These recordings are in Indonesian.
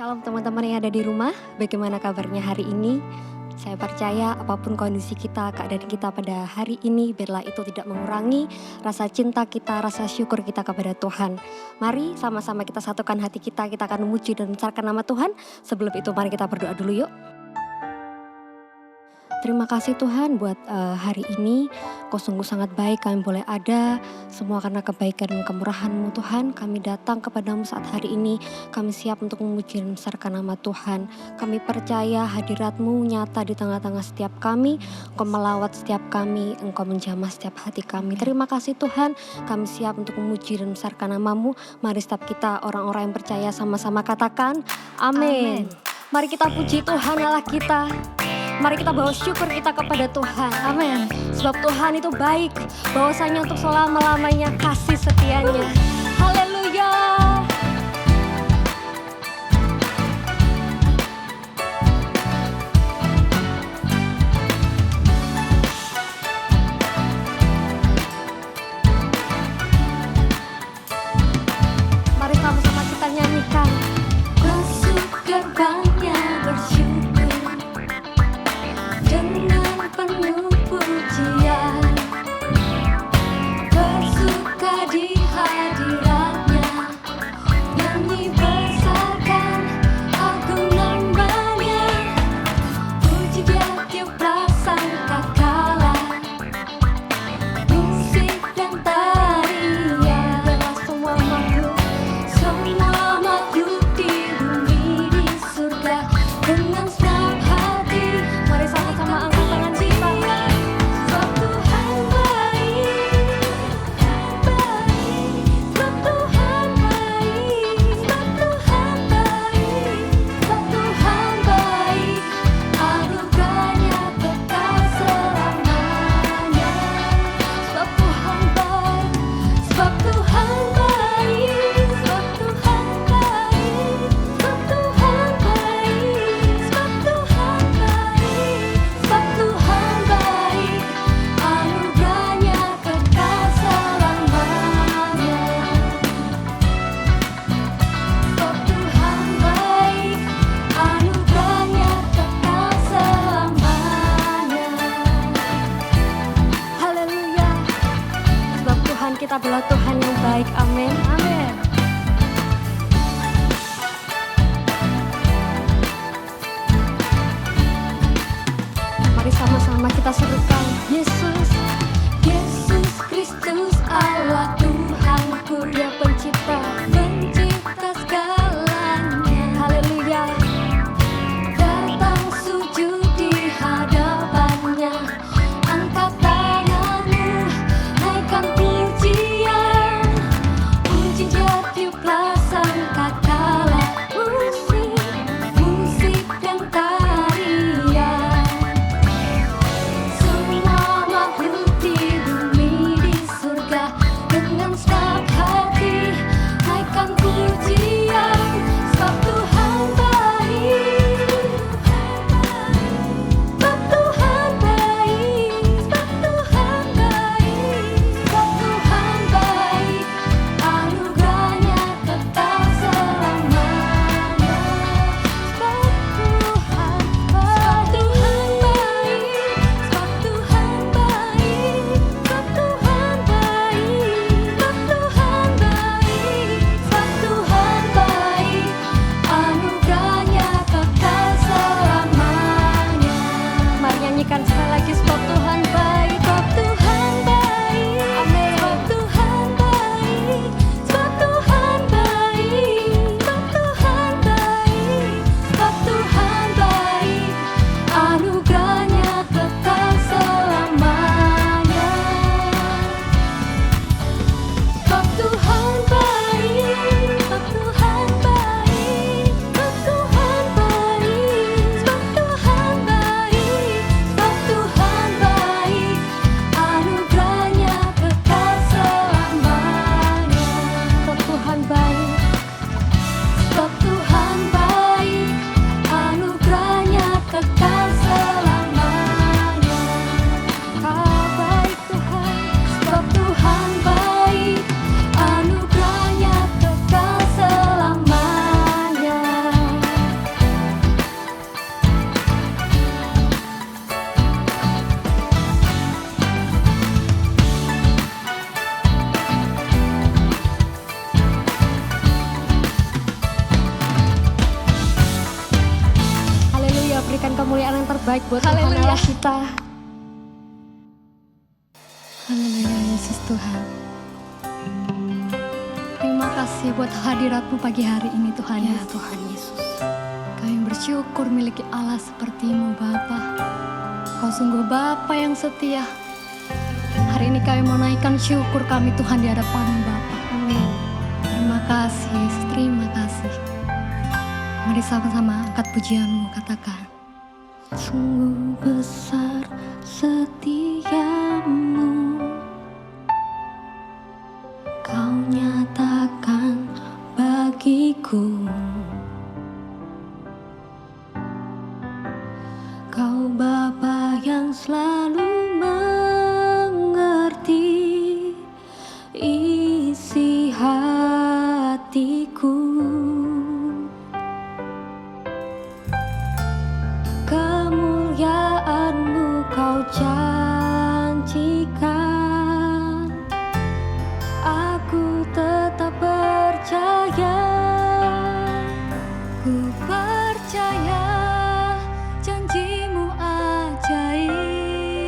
Shalom teman-teman yang ada di rumah, bagaimana kabarnya hari ini? Saya percaya apapun kondisi kita, keadaan kita pada hari ini, biarlah itu tidak mengurangi rasa cinta kita, rasa syukur kita kepada Tuhan. Mari sama-sama kita satukan hati kita akan memuji dan membesarkan nama Tuhan. Sebelum itu mari kita berdoa dulu yuk. Terima kasih Tuhan buat hari ini, Kau sungguh sangat baik kami boleh ada, semua karena kebaikan dan kemurahan-Mu Tuhan. Kami datang kepadamu saat hari ini, kami siap untuk memuji dan membesarkan nama Tuhan. Kami percaya hadirat-Mu nyata di tengah-tengah setiap kami, Engkau melawat setiap kami, Engkau menjamah setiap hati kami. Terima kasih Tuhan, kami siap untuk memuji dan membesarkan nama-Mu. Mari setiap kita orang-orang yang percaya sama-sama katakan, amin. Mari kita puji Tuhan Allah kita. Mari kita bawa syukur kita kepada Tuhan. Amin. Sebab Tuhan itu baik. Bahwasanya untuk selama-lamanya kasih setianya. Haleluya. Mari sama-sama kita nyanyikan. Masuk gerbangnya bersyukur. Dengan penuh pujian, bersuka di hadiratnya, nyanyi besarkan agung namanya, puji dia tiup prasangka kala, musik dan tarian, adalah semua makhluk di bumi di surga dengan senang hati. Mari sama-sama angkat tangan kita. Sebab Tuhan baik, sebab Tuhan baik, sebab Tuhan baik, sebab Tuhan baik, anugerahnya kekal selamanya. Sebab Tuhan baik, sebab Tuhan baik, sebab Tuhan baik, sebab Tuhan baik, sebab Tuhan baik, sebab Tuhan baik, anugerahnya kekal selamanya. Sebab Tuhan baik, anugerahnya kekal selamanya. Haleluya. Sebab Tuhan kita adalah Tuhan yang baik. Amin. Amin. Mari sama-sama kita serukan Yesus, Yesus Kristus Allah Tuhanku, Dia pencipta segalanya. Haleluya. Datang sujud di hadapannya, angkat tanganmu, naikkan pujian, puji dia tiuplah sangkakala, musik dan tarian. Semua makhluk Tuhan Haleluya. Allah kita. Haleluya Yesus Tuhan. Terima kasih buat hadirat-Mu pagi hari ini Tuhan Ya Yesus. Tuhan Yesus. Kami bersyukur miliki Allah seperti-Mu Bapa. Kau sungguh Bapa yang setia. Hari ini kami mau naikkan syukur kami Tuhan di hadapan-Mu Bapa. Amin. Terima kasih Yesus, terima kasih. Mari sama-sama angkat pujian-Mu, katakan. Sungguh besar setiamu, Kau nyatakan bagiku. Kau Bapa yang selalu mengerti isi hatiku. Kemuliaan-Mu Kau janjikan, aku tetap percaya. Ku percaya janji-Mu ajaib.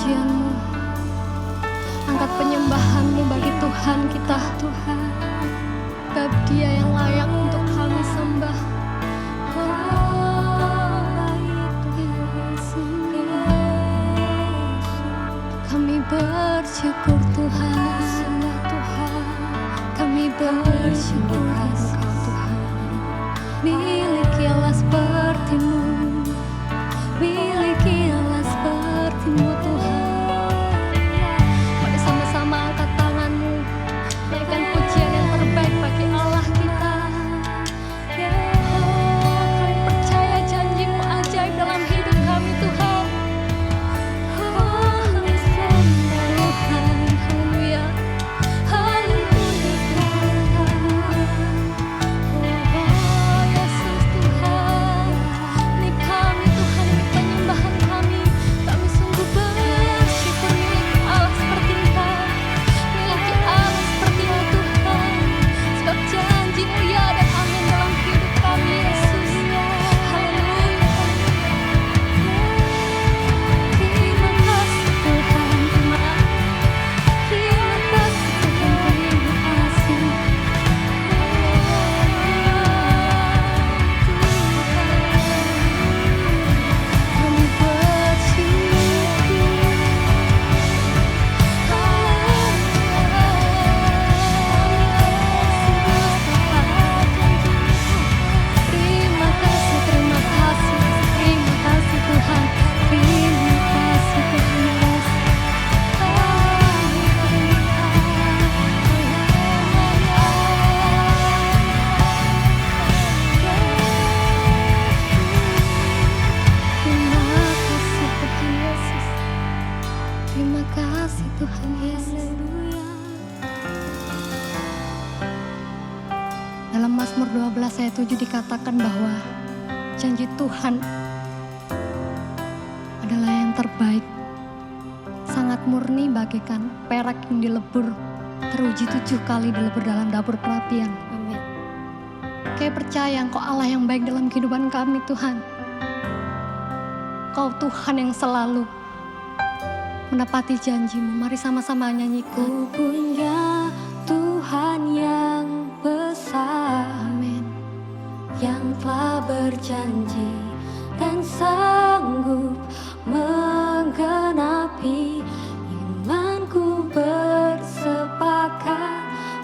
pujian-Mu, angkat penyembahan-Mu bagi Tuhan kita, Tuhan. Sebab Dia yang layak untuk kami sembah. Kami bersyukur Tuhan, kami bersyukur Engkau Tuhan. Miliki Allah seperti-Mu, miliki Allah seperti-Mu Tuhan. Mari sama-sama angkat tangan-Mu, naikkan pujian yang terbaik bagi Allah kita. Oh, kami percaya janji-Mu ajaib dalam hidup kami Tuhan. Oh, Tuhan, haleluya, haleluya Tuhan. Oh, Yesus Tuhan, ini kami Tuhan, ini penyembahan kami. Kami sungguh bersyukur miliki Allah seperti Engkau, miliki Allah seperti-Mu Tuhan. Sebab janji-Mu ya dan amin dalam hidup kami Yesus. Haleluya, terima kasih Tuhan, terima kasih Tuhan, terima kasih. Kami bersyukur. Terima kasih, terima kasih, terima kasih Tuhan, terima kasih Tuhan Yesus. Terima kasih Tuhan Yesus, terima kasih Tuhan Yesus. Dalam Mazmur 12 ayat 7 dikatakan bahwa janji Tuhan adalah yang terbaik, sangat murni bagaikan perak yang dilebur, teruji 7 kali dilebur dalam dapur perapian. Amin. Kayak percaya Engkau Allah yang baik dalam kehidupan kami Tuhan. Kau Tuhan yang selalu menepati janji-Mu. Mari sama-sama nyanyiku. Ku punya Tuhan yang besar, Amin. yang telah berjanji dan sanggup menggenapi. Imanku bersepakat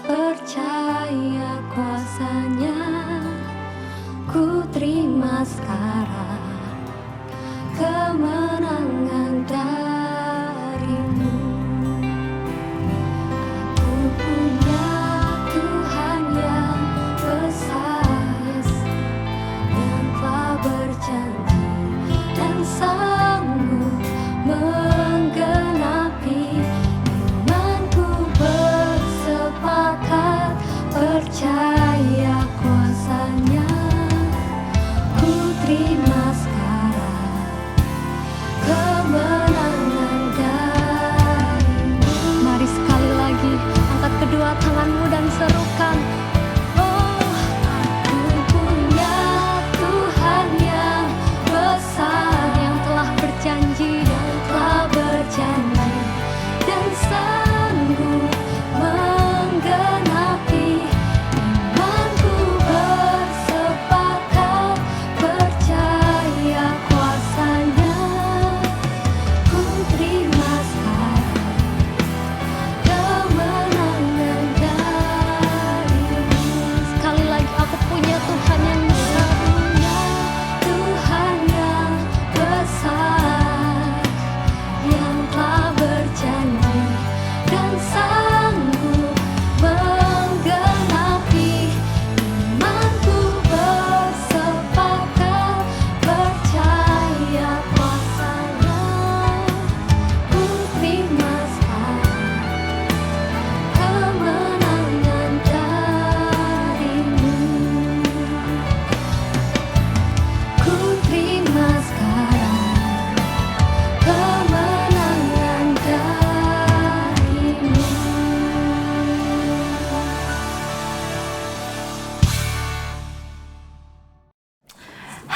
percaya kuasa-Nya. Ku terima sekarang kemenangan dari-Mu. Aku punya Tuhan yang besar, yang telah berjanji dan sanggup menggenapi. Imanku bersepakat percaya kuasa-Nya. Ku terima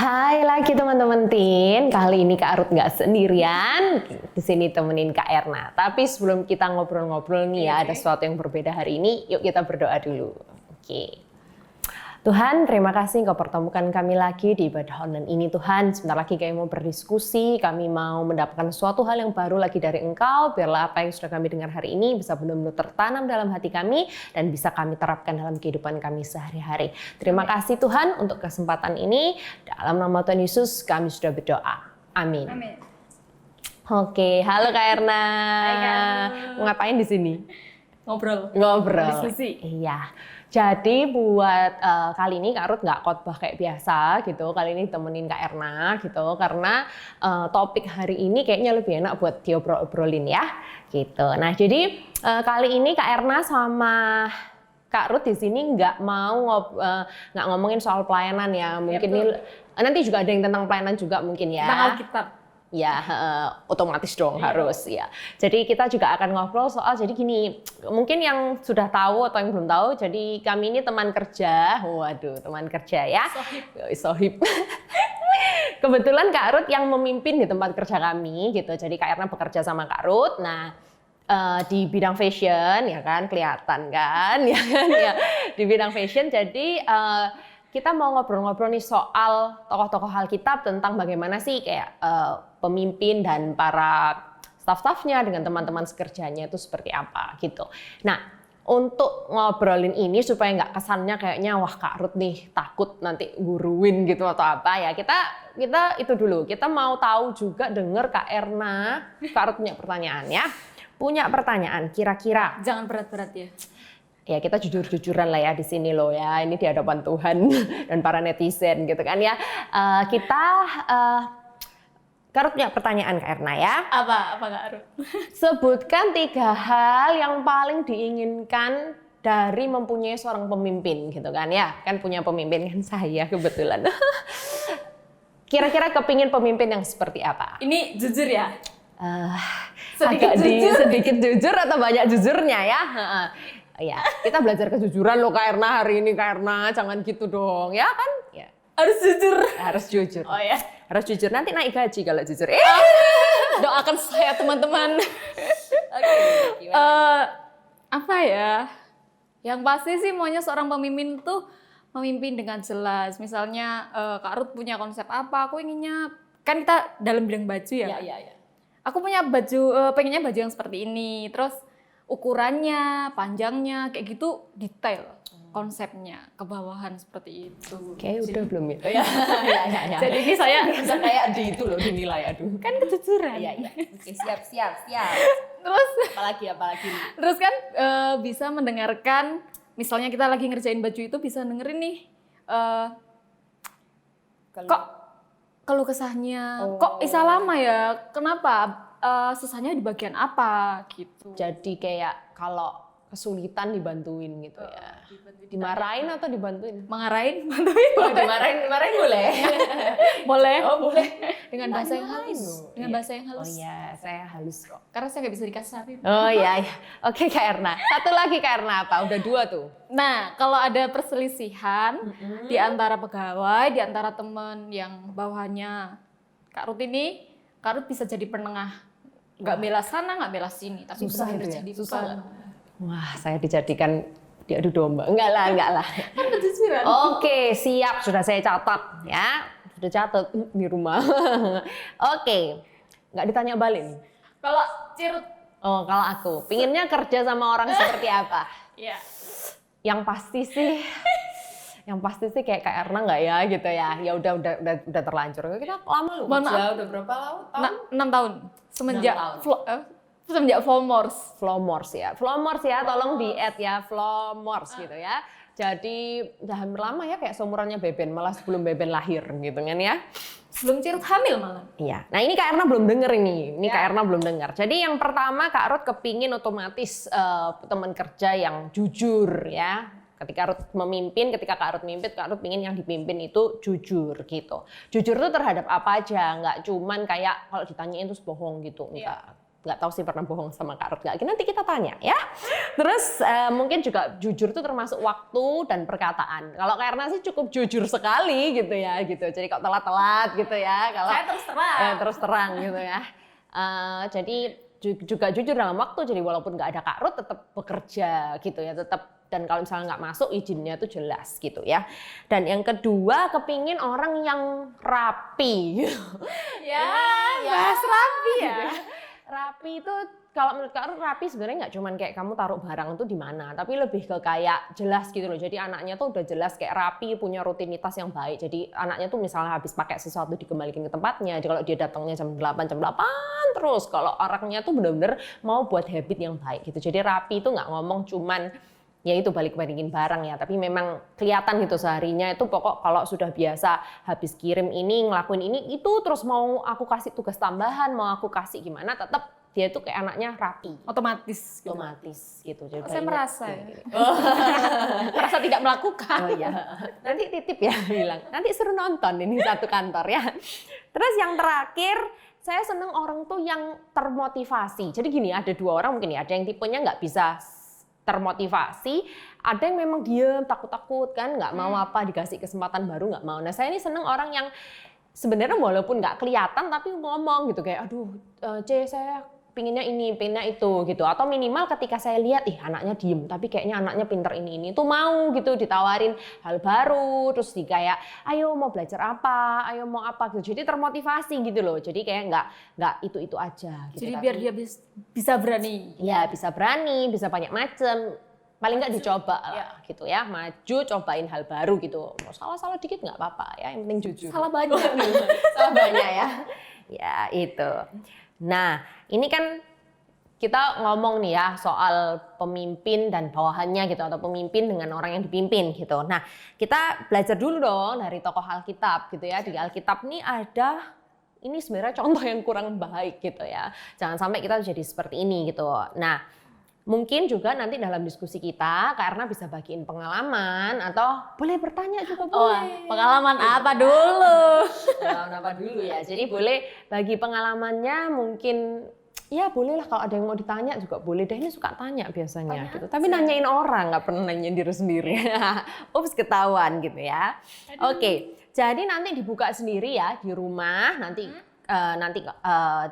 Hai lagi teman-teman Tin. Kali ini Kak Ruth nggak sendirian. Di sini temenin Kak Erna. Tapi sebelum kita ngobrol-ngobrol nih ya, ada sesuatu yang berbeda hari ini. Yuk kita berdoa dulu. Oke. Tuhan, terima kasih Engkau pertemukan kami lagi di ibadah online ini Tuhan. Sebentar lagi kami mau berdiskusi, kami mau mendapatkan suatu hal yang baru lagi dari Engkau. Biarlah apa yang sudah kami dengar hari ini bisa benar-benar tertanam dalam hati kami dan bisa kami terapkan dalam kehidupan kami sehari-hari. Terima kasih Tuhan untuk kesempatan ini. Dalam nama Tuhan Yesus kami sudah berdoa. Amin. Amin. Oke, halo Kak Erna. Hai, Kak. Mau ngapain di sini? Ngobrol. Ngobrol. Diskusi. Iya. Jadi buat kali ini Kak Ruth nggak khotbah kayak biasa gitu. Kali ini temenin Kak Erna gitu. Karena topik hari ini kayaknya lebih enak buat diobrol-obrolin ya. Gitu. Nah jadi kali ini Kak Erna sama Kak Ruth di sini nggak nggak ngomongin soal pelayanan ya. Mungkin ini, nanti juga ada yang tentang pelayanan juga mungkin ya. Tentang Alkitab. Ya, otomatis dong harus ya. Jadi kita juga akan ngobrol soal, jadi gini, mungkin yang sudah tahu atau yang belum tahu, jadi kami ini teman kerja, waduh teman kerja ya. Sohib. Kebetulan Kak Ruth yang memimpin di tempat kerja kami gitu, jadi Kak Erna bekerja sama Kak Ruth. Nah, di bidang fashion ya kan, kelihatan kan, ya kan ya, di bidang fashion jadi kita mau ngobrol-ngobrol nih soal tokoh-tokoh Alkitab tentang bagaimana sih kayak pemimpin dan para staff-staffnya dengan teman-teman sekerjanya itu seperti apa gitu. Nah, untuk ngobrolin ini supaya nggak kesannya kayaknya wah Kak Ruth nih takut nanti guruin gitu atau apa ya. Kita itu dulu. Kita mau tahu juga denger Kak Erna. Kak Ruth punya pertanyaan ya. Punya pertanyaan kira-kira. Jangan berat-berat ya. Ya kita jujur-jujuran lah ya di sini loh ya, ini di hadapan Tuhan dan para netizen gitu kan ya. Kak Ruth punya pertanyaan Kak Erna ya. Apa Kak Ruth? Sebutkan 3 hal yang paling diinginkan dari mempunyai seorang pemimpin gitu kan ya. Kan punya pemimpin kan saya kebetulan. Kira-kira kepingin pemimpin yang seperti apa? Ini jujur ya? Sedikit jujur atau banyak jujurnya ya? Ya, kita belajar kejujuran loh Kak Erna hari ini Kak Erna, jangan gitu dong ya kan? Ya. Harus jujur. Harus jujur. Oh ya. Harus jujur, nanti naik gaji kalau jujur. Doakan saya teman-teman. Oke, Apa ya? Yang pasti sih maunya seorang pemimpin tuh memimpin dengan jelas. Misalnya Kak Ruth punya konsep apa, aku inginnya, kan kita dalam bidang baju ya. Iya. Aku punya baju, pengennya baju yang seperti ini. Terus ukurannya, panjangnya, kayak gitu detail konsepnya, kebawahan seperti itu. Kayak udah belum ya? Ya. Jadi ini saya bisa kayak di itu loh dinilai aduh. kan kejujuran. Iya. Oke, siap. Terus Apalagi. Terus kan bisa mendengarkan, misalnya kita lagi ngerjain baju itu bisa dengerin nih, kok keluh kesahnya, kok bisa lama ya, kenapa, susahnya di bagian apa gitu. Jadi kayak kalau kesulitan dibantuin gitu ya. Dimarahin atau dibantuin? Mengarahin, bantuin. Oh, dimarahin boleh. Boleh. Oh, boleh. Dengan bahasa yang halus. Loh. Dengan Iya. bahasa yang halus. Oh iya, saya halus kok. Karena saya nggak bisa dikasarin. Oh iya. Oke Kak Erna. Satu lagi Kak Erna apa? Udah 2 tuh. Nah, kalau ada perselisihan di antara pegawai, di antara teman yang bawahannya Kak Ruth ini, Kak Ruth bisa jadi penengah. Nggak bela sana, nggak bela sini, tapi Susah benar-benar itu ya? jadi Susah penengah. Wah, saya dijadikan diadu domba. Enggak lah. Kan kejujuran. Oke, siap. Sudah saya catat ya. Sudah catat di rumah. Oke. Nggak ditanya balik nih. Kalau Cirut, Oh, kalau aku. Pinginnya kerja sama orang seperti apa? ya. Yang pasti sih kayak Kak Erna nggak ya gitu ya. Ya udah terlanjur. Kita lama loh Mohon kerja. maaf. Udah berapa tahun? 6 tahun. Semenjak 6 tahun. semenjak Volmors. Flowmors ya, tolong di-add ya, Flowmors gitu ya. Jadi udah hampir lama ya kayak seumurannya Beben, malah sebelum Beben lahir gitu kan ya. Sebelum Cirut hamil malah. Iya, nah ini Kak Erna belum denger ini Kak Erna belum dengar. Jadi yang pertama Kak Ruth kepingin otomatis teman kerja yang jujur ya. Ketika Ruth memimpin, ketika Kak Ruth mimpin, Kak Ruth pingin yang dipimpin itu jujur gitu. Jujur itu terhadap apa aja, nggak cuman kayak kalau ditanyain terus bohong gitu, enggak. nggak tahu sih pernah bohong sama Kak Ruth nggak? Nanti kita tanya ya. Terus mungkin juga jujur tuh termasuk waktu dan perkataan. Kalau Kak Erna sih cukup jujur sekali gitu ya gitu. Jadi kok telat-telat gitu ya. Kalau Saya terus terang. terus terang gitu ya. Jadi juga jujur dalam waktu. Jadi walaupun nggak ada Kak Ruth tetap bekerja gitu ya. Tetap, dan kalau misalnya nggak masuk izinnya tuh jelas gitu ya. Dan yang kedua kepingin orang yang rapi. Ya, bahas rapi ya. Rapi itu kalau menurut Kak Ruth rapi sebenarnya nggak cuman kayak kamu taruh barang itu di mana, tapi lebih ke kayak jelas gitu loh. Jadi anaknya tuh udah jelas kayak rapi, punya rutinitas yang baik. Jadi anaknya tuh misalnya habis pakai sesuatu dikembalikan ke tempatnya. Jadi kalau dia datangnya jam 8 terus. Kalau orangnya tuh bener-bener mau buat habit yang baik gitu. Jadi rapi itu nggak ngomong cuman ya itu balik-balikin barang ya, tapi memang kelihatan gitu seharinya itu pokok kalau sudah biasa habis kirim ini, ngelakuin ini, itu terus mau aku kasih tugas tambahan, mau aku kasih gimana, tetap dia tuh kayak anaknya rapi. Otomatis. Gitu. Otomatis gitu. Jadi Saya banyak merasa gitu. ya. Merasa tidak melakukan. Oh iya, nanti titip ya bilang, nanti suruh nonton ini satu kantor ya. Terus yang terakhir, saya seneng orang tuh yang termotivasi. Jadi gini, ada dua orang mungkin ya, ada yang tipenya nggak bisa termotivasi, ada yang memang diam, takut-takut kan, nggak mau apa, dikasih kesempatan baru nggak mau. Nah saya ini seneng orang yang sebenarnya walaupun nggak kelihatan tapi ngomong gitu kayak, aduh C saya pinginnya ini, pinginnya itu gitu. Atau minimal ketika saya lihat, anaknya diem, tapi kayaknya anaknya pinter ini tuh mau gitu ditawarin hal baru, terus kayak, ayo mau belajar apa, ayo mau apa gitu. Jadi termotivasi gitu loh. Jadi kayak nggak itu aja. Gitu. Jadi Tapi, biar dia bisa berani. ya bisa berani, bisa banyak macam. Paling nggak dicoba lah gitu ya, maju cobain hal baru gitu. Mau salah-salah dikit nggak apa-apa ya, yang penting jujur. Salah banyak. Salah banyak ya. Ya itu. Nah ini kan kita ngomong nih ya soal pemimpin dan bawahannya gitu, atau pemimpin dengan orang yang dipimpin gitu. Nah kita belajar dulu dong dari tokoh Alkitab gitu ya. Di Alkitab nih ada, ini sebenarnya contoh yang kurang baik gitu ya. Jangan sampai kita jadi seperti ini gitu. Nah mungkin juga nanti dalam diskusi kita karena bisa bagiin pengalaman atau boleh bertanya juga boleh. Pengalaman apa dulu? Pengalaman apa dulu ya. Jadi boleh bagi pengalamannya mungkin ya boleh lah, kalau ada yang mau ditanya juga boleh deh. Ini suka tanya biasanya gitu. Tapi nanyain orang, nggak pernah nanyain diri sendiri. Ups, ketahuan gitu ya. Oke, jadi nanti dibuka sendiri ya di rumah nanti.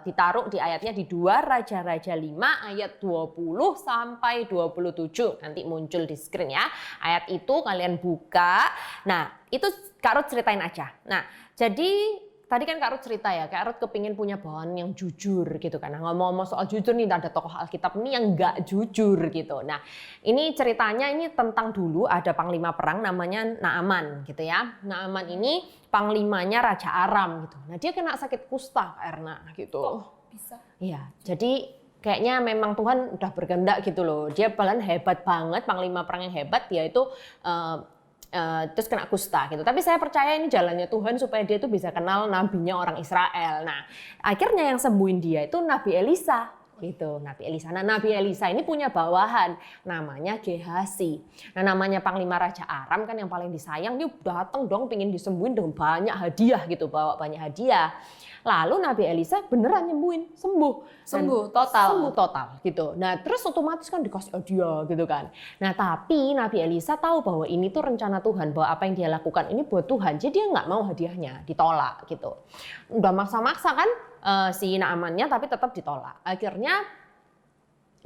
Ditaruh di ayatnya di 2 Raja-Raja 5 ayat 20 sampai 27. Nanti muncul di screen ya. Ayat itu kalian buka. Nah, itu Kak Ruth ceritain aja. Nah, jadi tadi kan Kak Ruth cerita ya, Kak Ruth kepingin punya bawahan yang jujur gitu kan. Nah, ngomong-ngomong soal jujur nih, ada tokoh Alkitab nih yang nggak jujur gitu. Nah, ini ceritanya ini tentang dulu ada panglima perang namanya Naaman gitu ya. Naaman ini panglimanya Raja Aram gitu. Nah, dia kena sakit kusta karena gitu. Bisa. Iya, jadi kayaknya memang Tuhan udah berkehendak gitu loh. Dia paling hebat banget, panglima perang yang hebat, dia itu terus kena kusta gitu. Tapi saya percaya ini jalannya Tuhan supaya dia tuh bisa kenal nabinya orang Israel. Nah, akhirnya yang sembuhin dia itu Nabi Elisa gitu. Nabi Elisa. Nah, Nabi Elisa ini punya bawahan namanya Gehasi. Nah, namanya panglima Raja Aram kan yang paling disayang, dia datang dong pingin disembuhin dengan banyak hadiah gitu, bawa banyak hadiah. Lalu Nabi Elisa beneran nyembuhin, sembuh total gitu. Nah terus otomatis kan dikasih hadiah gitu kan. Nah tapi Nabi Elisa tahu bahwa ini tuh rencana Tuhan, bahwa apa yang dia lakukan ini buat Tuhan. Jadi dia nggak mau hadiahnya, ditolak gitu. Udah maksa-maksa kan si Naamannya, tapi tetap ditolak. Akhirnya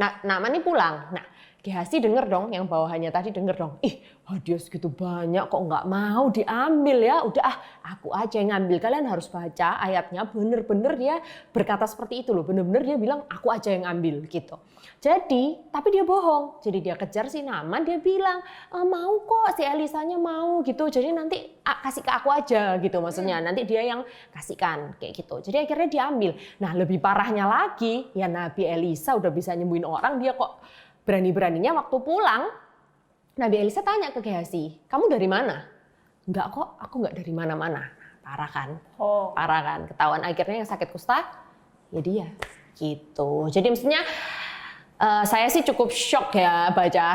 Naaman ini pulang. Nah Gehasi denger dong, yang bawahannya tadi denger dong, hadiah segitu banyak kok nggak mau diambil ya, udah aku aja yang ngambil. Kalian harus baca ayatnya, bener-bener dia berkata seperti itu loh, bener-bener dia bilang aku aja yang ambil gitu. Jadi, tapi dia bohong, jadi dia kejar si Naaman, dia bilang mau kok, si Elisanya mau gitu, jadi nanti kasih ke aku aja gitu maksudnya, nanti dia yang kasihkan kayak gitu. Jadi akhirnya diambil. Nah lebih parahnya lagi, ya Nabi Elisa udah bisa nyembuhin orang, dia kok berani-beraninya waktu pulang, Nabi Elisa tanya ke Gehasi, kamu dari mana? Enggak kok, aku enggak dari mana-mana. Parah kan? Parah kan? Ketahuan akhirnya yang sakit kusta, ya dia. Gitu. Jadi maksudnya saya sih cukup shock ya baca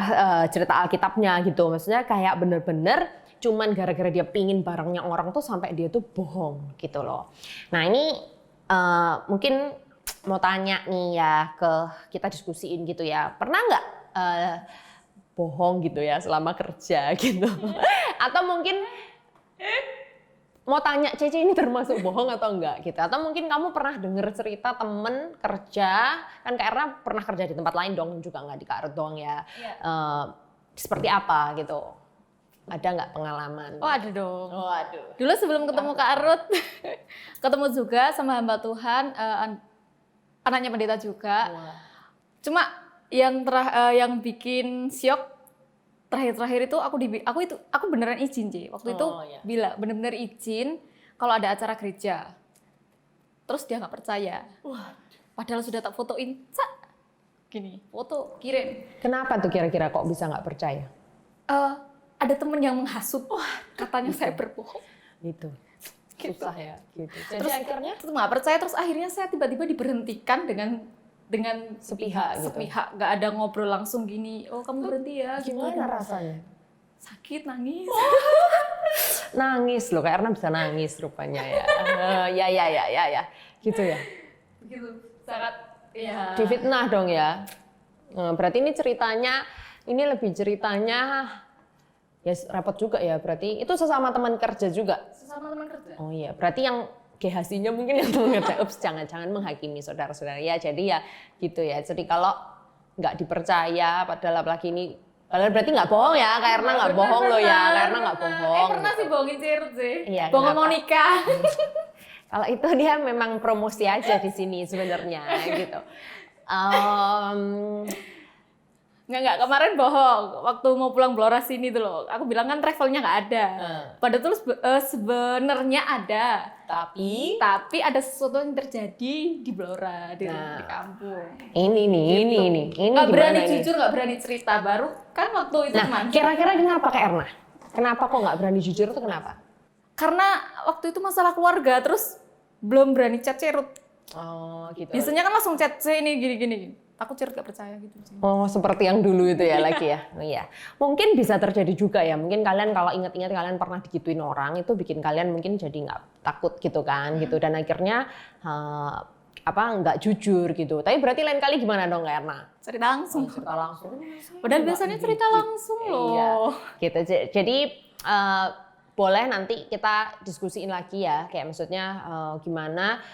cerita Alkitabnya gitu. Maksudnya kayak bener-bener cuman gara-gara dia pingin barangnya orang tuh sampai dia tuh bohong gitu loh. Nah ini mungkin mau tanya nih ya kita diskusiin gitu ya. Pernah nggak bohong gitu ya selama kerja gitu? Atau mungkin mau tanya Cece ini termasuk bohong atau enggak gitu? Atau mungkin kamu pernah denger cerita temen kerja, kan Kak Erna pernah kerja di tempat lain dong juga nggak di Kak Arut doang ya. Seperti apa gitu? Ada nggak pengalaman? Oh ada dong. Oh aduh. Dulu sebelum ketemu Kak Arut, ketemu juga sama hamba Tuhan, anaknya pendeta juga. Wah. Cuma yang bikin syok terakhir-terakhir itu aku beneran izin Ci. Waktu itu Iya. bilang bener-bener izin kalau ada acara gereja. Terus dia nggak percaya. Padahal sudah tak fotoin, gini, foto kirim. Kenapa tuh kira-kira kok bisa nggak percaya? Ada temen yang menghasut, katanya saya berbohong. Gitu. Susah ya. Gitu. Jadi Terus akhirnya nggak percaya, terus akhirnya saya tiba-tiba diberhentikan dengan sepihak gitu. sepihak, nggak ada ngobrol langsung gini. Oh kamu berhenti ya? Gimana gitu. rasanya? Sakit, nangis. Nangis loh, Kak Erna bisa nangis rupanya ya. Ya. Gitu ya. Begitu, sangat ya. Difitnah dong ya. Berarti ini lebih ceritanya ya repot juga ya berarti. Itu sesama teman kerja juga? Sesama teman kerja. Oh iya, berarti yang GHC-nya mungkin yang teman kerja. Ups, jangan menghakimi saudara-saudara ya. Jadi ya gitu ya. Jadi kalau nggak dipercaya padahal apalagi ini, padahal berarti nggak bohong ya, Kak Erna nggak bohong loh ya, Kak Erna nggak bohong. Pernah sih bohongin Cirut sih. Iya, Bohongin kenapa? mau nikah. Kalau itu dia memang promosi aja di sini sebenarnya gitu. Nggak, kemarin bohong. Waktu mau pulang Blora sini tuh loh. Aku bilang kan travelnya nggak ada. Padahal tuh sebenarnya ada. Tapi ada sesuatu yang terjadi di Blora, di kampung. ini Nggak berani gimana ini? jujur, nggak berani cerita. Baru kan waktu itu Nah, kemarin. kira-kira kenapa Kak Erna? Kenapa kok nggak berani jujur itu kenapa? Karena waktu itu masalah keluarga, terus belum berani chat Cirut. Oh gitu. Biasanya kan langsung chat saya ini gini-gini. Aku Cirut gak percaya gitu sih. Oh, seperti yang dulu itu ya lagi ya. Oh, iya. Mungkin bisa terjadi juga ya. Mungkin kalian kalau ingat-ingat kalian pernah digituin orang itu bikin kalian mungkin jadi nggak takut gitu kan gitu dan akhirnya nggak jujur gitu. Tapi berarti lain kali gimana dong Kak Erna? Cerita langsung. Cerita langsung. Padahal biasanya cerita langsung loh. Iya. Gitu. Jadi boleh nanti kita diskusiin lagi ya. Kayak maksudnya gimana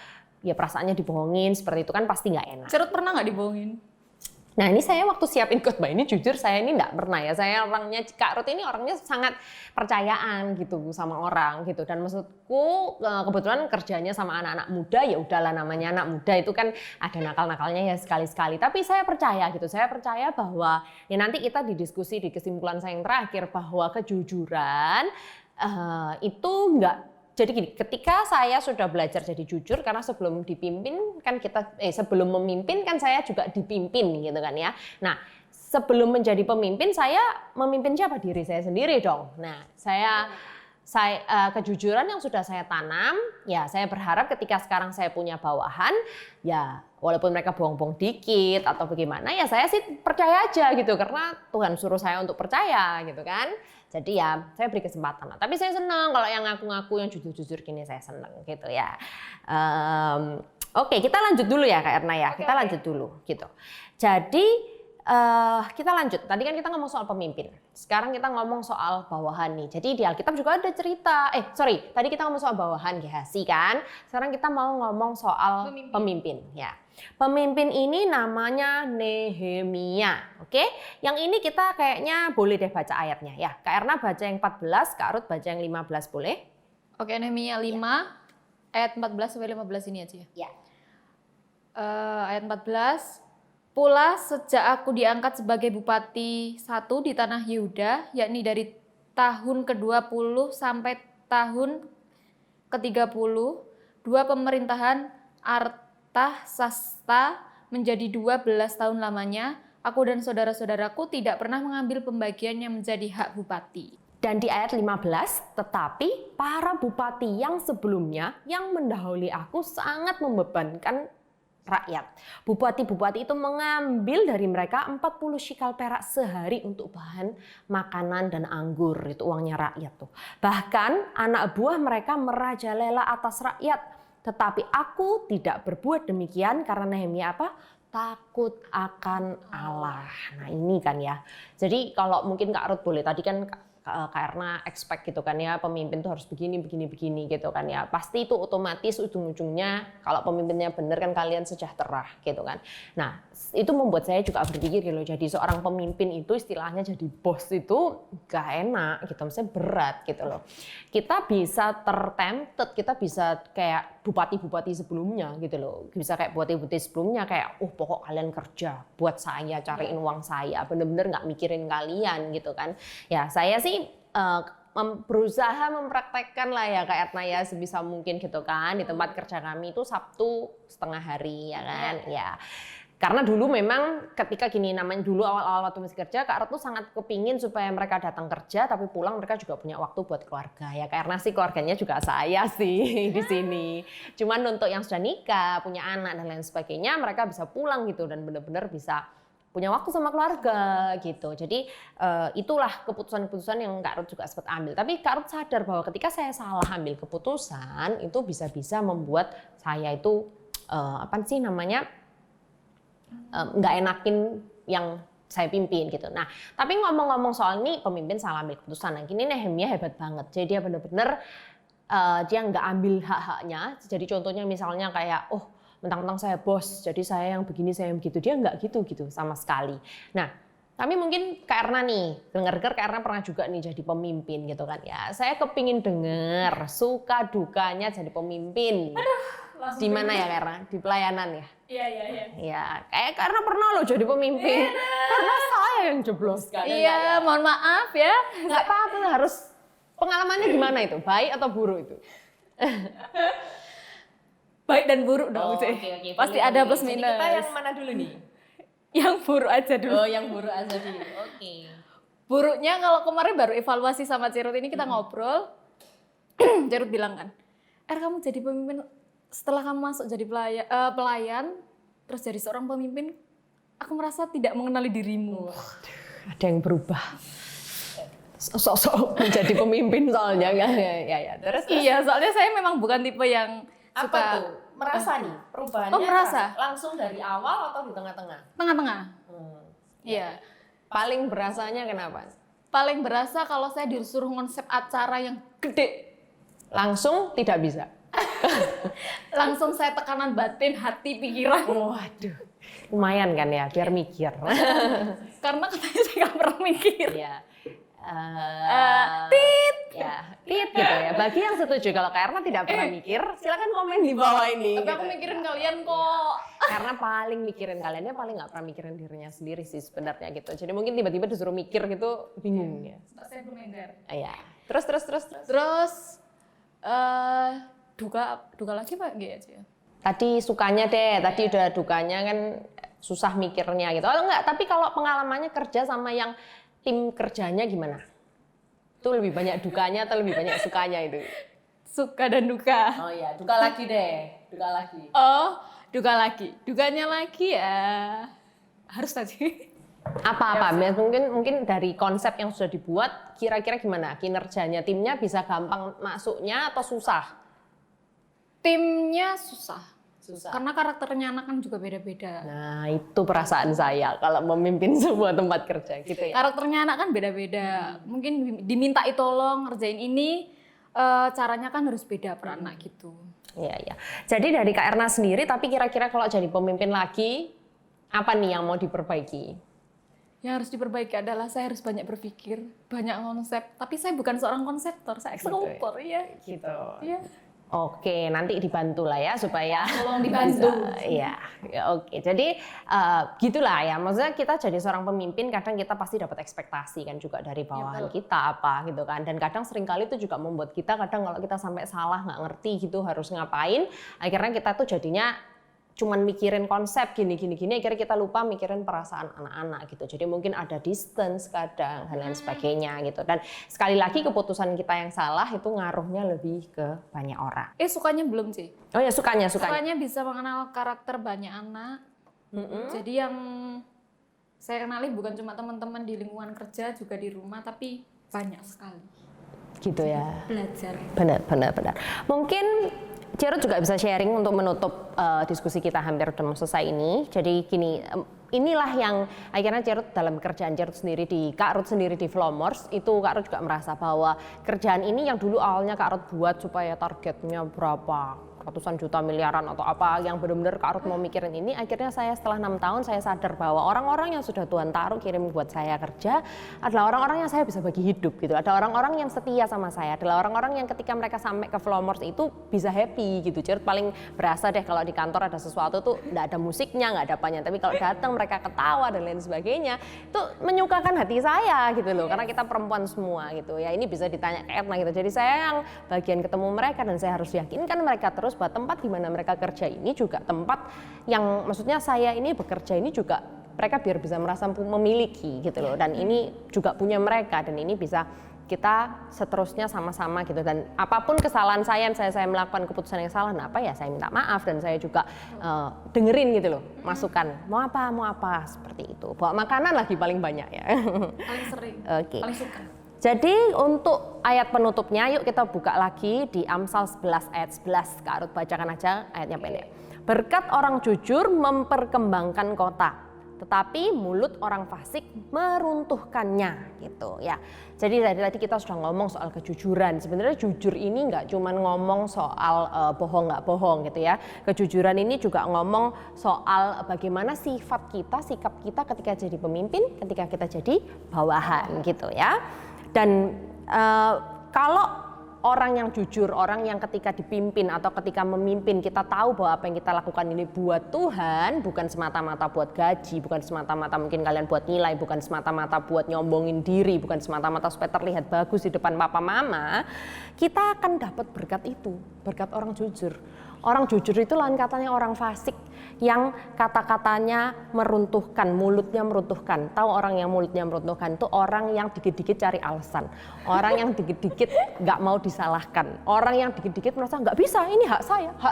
ya perasaannya dibohongin seperti itu kan pasti nggak enak. Cirut pernah nggak dibohongin? Nah ini saya waktu siapin khotbah ini jujur saya ini nggak pernah ya. Saya orangnya, Kak Ruth ini orangnya sangat percayaan gitu sama orang gitu. Dan maksudku kebetulan kerjanya sama anak-anak muda ya udahlah namanya anak muda itu kan ada nakal-nakalnya ya sekali-sekali. Tapi saya percaya gitu, saya percaya bahwa ya nanti kita didiskusi di kesimpulan saya yang terakhir bahwa kejujuran itu nggak. Jadi gini, ketika saya sudah belajar jadi jujur karena sebelum dipimpin kan sebelum memimpin kan saya juga dipimpin gitu kan ya. Nah, sebelum menjadi pemimpin saya memimpin siapa? Diri saya sendiri dong. Nah, saya kejujuran yang sudah saya tanam, ya saya berharap ketika sekarang saya punya bawahan, ya walaupun mereka bohong-bohong dikit atau bagaimana, ya saya sih percaya aja gitu karena Tuhan suruh saya untuk percaya gitu kan. Jadi ya saya beri kesempatan. Tapi saya senang kalau yang ngaku-ngaku yang jujur-jujur gini saya senang gitu ya. Oke, kita lanjut dulu ya Kak Erna ya. Kita lanjut dulu gitu. Jadi kita lanjut. Tadi kan kita ngomong soal pemimpin. Sekarang kita ngomong soal bawahan nih. Jadi di Alkitab juga ada cerita. Tadi kita ngomong soal bawahan GHC kan. Sekarang kita mau ngomong soal pemimpin ya. Pemimpin ini namanya Nehemia. Oke? Yang ini kita kayaknya boleh deh baca ayatnya ya. Kak Erna baca yang 14, Kak Ruth baca yang 15 boleh? Oke, Nehemia 5 ayat 14 sampai 15 ini aja ya. Ya. Ayat 14. Pula sejak aku diangkat sebagai bupati 1 di tanah Yehuda, yakni dari tahun ke-20 sampai tahun ke-30, 2 pemerintahan Artasasta menjadi 12 tahun lamanya, aku dan saudara-saudaraku tidak pernah mengambil pembagian yang menjadi hak bupati. Dan di ayat 15, tetapi para bupati yang sebelumnya yang mendahului aku sangat membebankan rakyat. Bupati-bupati itu mengambil dari mereka 40 shikal perak sehari untuk bahan makanan dan anggur. Itu uangnya rakyat tuh. Bahkan anak buah mereka merajalela atas rakyat. Tetapi aku tidak berbuat demikian karena Nehemia apa? Takut akan Allah. Nah ini kan ya. Jadi kalau mungkin Kak Ruth boleh, tadi kan karena expect gitu kan ya, pemimpin tuh harus begini gitu kan ya. Pasti itu otomatis ujung-ujungnya kalau pemimpinnya benar kan kalian sejahtera gitu kan. Nah itu membuat saya juga berpikir gitu, jadi seorang pemimpin itu istilahnya jadi bos itu gak enak gitu, maksudnya berat gitu loh. Kita bisa tertempted, kita bisa kayak bupati-bupati sebelumnya gitu loh, bisa kayak bupati-bupati sebelumnya kayak pokok kalian kerja buat saya, cariin uang saya, bener-bener nggak mikirin kalian gitu kan. Ya saya sih berusaha mempraktekkan lah ya Kak Erna ya sebisa mungkin gitu kan. Di tempat kerja kami itu Sabtu setengah hari ya kan ya. Karena dulu memang ketika gini, namanya dulu awal-awal waktu masih kerja, Kak Rat tuh sangat kepingin supaya mereka datang kerja tapi pulang mereka juga punya waktu buat keluarga ya. Karena sih keluarganya juga saya sih di sini. Cuman untuk yang sudah nikah, punya anak dan lain sebagainya, mereka bisa pulang gitu dan benar-benar bisa punya waktu sama keluarga gitu. Jadi itulah keputusan-keputusan yang Kak Ruth juga sempat ambil. Tapi Kak Ruth sadar bahwa ketika saya salah ambil keputusan itu bisa-bisa membuat saya itu nggak enakin yang saya pimpin gitu. Nah, tapi ngomong-ngomong soal ini pemimpin salah ambil keputusan. Nah, gini Nehemia hebat banget. Jadi dia benar-benar dia nggak ambil hak-haknya. Jadi contohnya misalnya kayak mentang-mentang saya bos, jadi saya yang begini, saya yang begitu. Dia nggak gitu sama sekali. Nah, tapi mungkin karena nih, dengar-dengar karena pernah juga nih jadi pemimpin gitu kan ya. Saya kepingin dengar suka dukanya jadi pemimpin. Di mana ya karena di pelayanan ya? Iya. Ya, kayak karena pernah loh jadi pemimpin. Karena saya yang jeblos. Iya, mohon maaf ya. Nggak apa-apa, harus pengalamannya gimana itu? Baik atau buruk itu? Baik dan buruk dong sih. Oke. Pasti ada plus Jadi minus. kita yang mana dulu nih? Yang buruk aja dulu. Oh, yang buruk aja dulu. Oke. Buruknya kalau kemarin baru evaluasi sama Cirut ini kita ngobrol. Cirut bilang kan, kamu jadi pemimpin setelah kamu masuk jadi pelayan, terus jadi seorang pemimpin, aku merasa tidak mengenali dirimu. Ada yang berubah. Sok-sok menjadi pemimpin soalnya ya. Terus Iya, soalnya saya memang bukan tipe yang apa suka tuh? Merasa nih perubahannya. Oh, merasa. Langsung dari awal atau di tengah-tengah? tengah-tengah. Iya. Paling berasanya kenapa? Paling berasa kalau saya disuruh konsep acara yang gede. Langsung tidak bisa. Langsung saya tekanan batin, hati, pikiran. Waduh. Lumayan kan ya, biar mikir. Karena katanya saya nggak pernah mikir. Ya. Tit. Tit gitu ya. Bagi yang setuju kalau Kak Erna tidak pernah mikir, silakan komen di bawah ini. Tapi aku mikirin kalian kok. Karena paling mikirin kaliannya paling nggak pernah mikirin dirinya sendiri sih sebenarnya gitu. Jadi mungkin tiba-tiba disuruh mikir gitu bingung ya. Saya belum ender. Iya. Terus. Terus duka lagi Pak G aja. Tadi sukanya deh, tadi udah dukanya kan susah mikirnya gitu. Oh enggak, tapi kalau pengalamannya kerja sama yang tim kerjanya gimana? Itu lebih banyak dukanya atau lebih banyak sukanya itu? Suka dan duka. Oh iya, duka lagi deh, duka lagi. Oh, duka lagi. Dukanya lagi ya harus tadi. Apa-apa, mungkin dari konsep yang sudah dibuat, kira-kira gimana? Kinerjanya timnya bisa gampang masuknya atau susah? Timnya susah. Susah. Karena karakternya anak kan juga beda-beda. Nah, itu perasaan saya kalau memimpin sebuah tempat kerja gitu ya. Karakternya anak kan beda-beda. Mungkin dimintai tolong ngerjain ini, caranya kan harus beda per anak gitu. Iya. Jadi dari Kak Erna sendiri, tapi kira-kira kalau jadi pemimpin lagi, apa nih yang mau diperbaiki? Yang harus diperbaiki adalah saya harus banyak berpikir, banyak konsep. Tapi saya bukan seorang konseptor, saya eksekutor, ya. Gitu. Iya. Oke, nanti dibantu lah ya supaya Tolong dibantu. Iya, oke. Jadi gitulah ya. Maksudnya kita jadi seorang pemimpin kadang kita pasti dapat ekspektasi kan juga dari bawahan kita apa gitu kan. Dan kadang seringkali itu juga membuat kita kadang kalau kita sampai salah nggak ngerti gitu harus ngapain, akhirnya kita tuh jadinya cuman mikirin konsep gini akhirnya kita lupa mikirin perasaan anak-anak gitu. Jadi mungkin ada distance kadang dan lain sebagainya gitu. Dan sekali lagi keputusan kita yang salah itu ngaruhnya lebih ke banyak orang. Sukanya belum sih. Oh ya, sukanya. Sukanya bisa mengenal karakter banyak anak. Jadi yang saya kenali bukan cuma teman-teman di lingkungan kerja, juga di rumah, tapi banyak sekali. Gitu ya. Belajar. Benar. Mungkin Cerut juga bisa sharing untuk menutup diskusi kita hampir udah mau selesai ini. Jadi gini, inilah yang akhirnya Cerut dalam kerjaan Cerut sendiri Kak Ruth sendiri di Flowmores, itu Kak Ruth juga merasa bahwa kerjaan ini yang dulu awalnya Kak Ruth buat supaya targetnya berapa, ratusan juta, miliaran atau apa, yang benar-benar Kak Ruth mau mikirin ini, akhirnya saya setelah 6 tahun saya sadar bahwa orang-orang yang sudah Tuhan taruh kirim buat saya kerja adalah orang-orang yang saya bisa bagi hidup gitu. Ada orang-orang yang setia sama saya, adalah orang-orang yang ketika mereka sampai ke Flowmores itu bisa happy gitu. Cerut paling berasa deh kalau di kantor ada sesuatu tuh nggak ada musiknya, nggak ada apanya, tapi kalau datang mereka ketawa dan lain sebagainya, itu menyukakan hati saya gitu loh, karena kita perempuan semua gitu ya. Ini bisa ditanya ke Erna gitu. Jadi saya yang bagian ketemu mereka dan saya harus yakinkan mereka terus bahwa tempat di mana mereka kerja ini juga tempat yang maksudnya saya ini bekerja ini juga mereka biar bisa merasa memiliki gitu loh, dan ini juga punya mereka, dan ini bisa kita seterusnya sama-sama gitu. Dan apapun kesalahan saya melakukan keputusan yang salah, nah apa ya saya minta maaf, dan saya juga dengerin gitu loh masukan, mau apa seperti itu. Bawa makanan lagi paling banyak ya. Paling sering. Oke. Paling suka. Jadi untuk ayat penutupnya, yuk kita buka lagi di Amsal 11 ayat 11. Kak Ruth bacakan aja ayatnya pendek. Berkat orang jujur memperkembangkan kota, tetapi mulut orang fasik meruntuhkannya gitu ya. Jadi dari tadi kita sudah ngomong soal kejujuran. Sebenarnya jujur ini nggak cuma ngomong soal bohong nggak bohong gitu ya. Kejujuran ini juga ngomong soal bagaimana sifat kita, sikap kita ketika jadi pemimpin, ketika kita jadi bawahan gitu ya. Dan kalau orang yang jujur, orang yang ketika dipimpin atau ketika memimpin kita tahu bahwa apa yang kita lakukan ini buat Tuhan, bukan semata-mata buat gaji, bukan semata-mata mungkin kalian buat nilai, bukan semata-mata buat nyombongin diri, bukan semata-mata supaya terlihat bagus di depan papa mama, kita akan dapat berkat itu, berkat orang jujur. Orang jujur itu lain katanya orang fasik yang kata-katanya meruntuhkan, mulutnya meruntuhkan. Tahu orang yang mulutnya meruntuhkan itu orang yang dikit-dikit cari alasan, orang yang dikit-dikit nggak mau disalahkan, orang yang dikit-dikit merasa nggak bisa, ini hak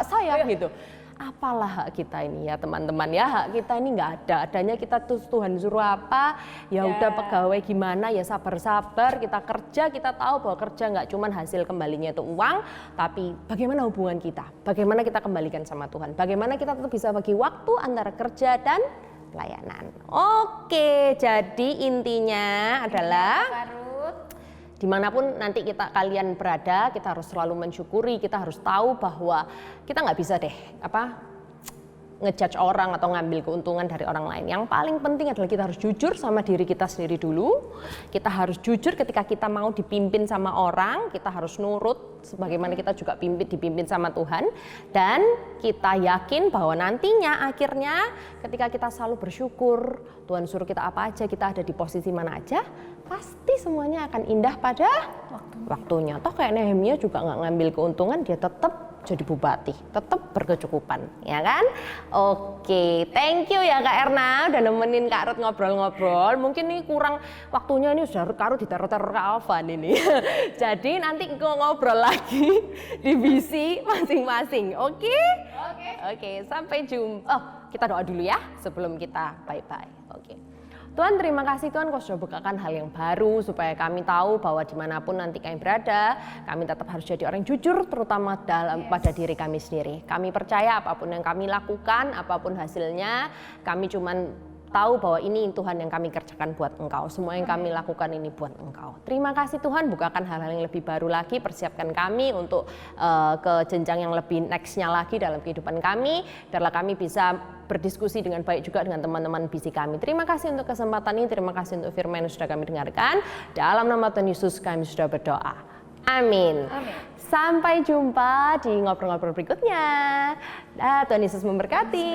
saya gitu. Apalah hak kita ini ya teman-teman ya, hak kita ini nggak ada, adanya kita tuh Tuhan suruh apa ya udah pegawai gimana ya sabar-sabar kita kerja, kita tahu bahwa kerja nggak cuma hasil kembalinya itu uang, tapi bagaimana hubungan kita, bagaimana kita kembalikan sama Tuhan, bagaimana kita tetap bisa bagi waktu antara kerja dan pelayanan. Oke, jadi intinya adalah dimanapun nanti kalian berada, kita harus selalu mensyukuri, kita harus tahu bahwa kita nggak bisa deh ngejudge orang atau ngambil keuntungan dari orang lain. Yang paling penting adalah kita harus jujur sama diri kita sendiri dulu. Kita harus jujur ketika kita mau dipimpin sama orang, kita harus nurut sebagaimana kita juga dipimpin sama Tuhan. Dan kita yakin bahwa nantinya akhirnya ketika kita selalu bersyukur, Tuhan suruh kita apa aja, kita ada di posisi mana aja, pasti semuanya akan indah pada waktunya. Toh kayak Nehemia juga nggak ngambil keuntungan, dia tetap jadi bupati, tetap berkecukupan, ya kan? Oke, thank you ya Kak Erna udah nemenin Kak Ruth ngobrol-ngobrol. Mungkin ini kurang waktunya, ini sudah Kak Ruth diteror-teror Kak Alvan ini. Jadi nanti ngobrol lagi di visi masing-masing, oke? Oke, sampai jumpa. Oh, kita doa dulu ya sebelum kita bye-bye. Oke. Tuhan, terima kasih Tuhan, Kau sudah bukakan hal yang baru supaya kami tahu bahwa dimanapun nanti kami berada, kami tetap harus jadi orang yang jujur, terutama pada diri kami sendiri. Kami percaya apapun yang kami lakukan, apapun hasilnya, kami cuman tahu bahwa ini Tuhan yang kami kerjakan buat Engkau. Semua yang kami lakukan ini buat Engkau. Terima kasih Tuhan, bukakan hal-hal yang lebih baru lagi, persiapkan kami untuk ke jenjang yang lebih next-nya lagi dalam kehidupan kami, biarlah kami bisa berdiskusi dengan baik juga dengan teman-teman visi kami. Terima kasih untuk kesempatan ini, terima kasih untuk firman yang sudah kami dengarkan. Dalam nama Tuhan Yesus kami sudah berdoa. Amin. Sampai jumpa di ngobrol-ngobrol berikutnya. Tuhan Yesus memberkati.